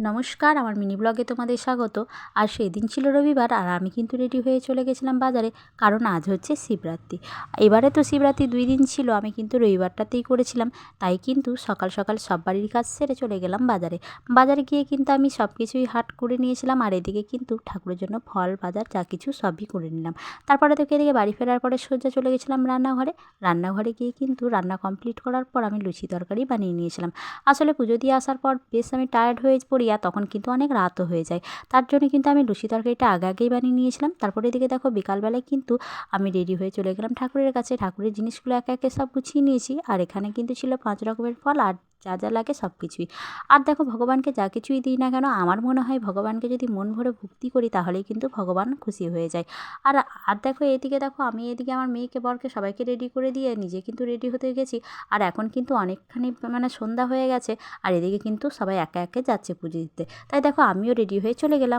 নমস্কার, আমার মিনি ব্লগে তোমাদের স্বাগত। আর সেদিন ছিল রবিবার, আর আমি কিন্তু রেডি হয়ে চলে গেছিলাম বাজারে, কারণ আজ হচ্ছে শিবরাত্রি। এবারে তো শিবরাত্রি 2 দিন ছিল, আমি কিন্তু রবিবারটাতেই করেছিলাম। তাই কিন্তু সকাল সকাল সব বাড়ির কাজ সেরে চলে গেলাম বাজারে। বাজারে গিয়ে কিন্তু আমি সব কিছুই হাট করে নিয়েছিলাম, আর এদিকে কিন্তু ঠাকুরের জন্য ফল বাজার যা কিছু সবই করে নিলাম। তারপরে তো এদিকে বাড়ি ফেরার পরে সোজা চলে গেছিলাম রান্নাঘরে গিয়ে কিন্তু রান্না কমপ্লিট করার পর আমি লুচি তরকারি বানিয়ে নিয়েছিলাম। আসলে পুজো দিয়ে আসার পর বেশ আমি টায়ার্ড হয়ে পড়ি, আর তখন কিন্তু অনেক রাতও হয়ে যায়। তার জন্য কিন্তু আমি লুচি তরকারিটা আগেই বানিয়ে নিয়েছিলাম। তারপরে এদিকে দেখো বিকালবেলায় কিন্তু আমি রেডি হয়ে চলে গেলাম ঠাকুরের কাছে। ঠাকুরের জিনিসগুলো একে একে সব গুছিয়ে নিয়েছি, আর এখানে কিন্তু ছিল 5 রকমের ফল আর যা যা লাগে সব কিছুই। আর দেখো ভগবানকে যা কিছুই দিই না কেন, আমার মনে হয় ভগবানকে যদি মন ভরে ভক্তি করি তাহলেই কিন্তু ভগবান খুশি হয়ে যায়। আর আর দেখো এদিকে দেখো আমি এদিকে আমার মেয়েকে বরকে সবাইকে রেডি করে দিয়ে নিজে কিন্তু রেডি হতে গেছি। আর এখন কিন্তু অনেকখানি সন্ধ্যা হয়ে গেছে, আর এদিকে কিন্তু সবাই একে একে যাচ্ছে পুজো দিতে। তাই দেখো আমিও রেডি হয়ে চলে গেলাম।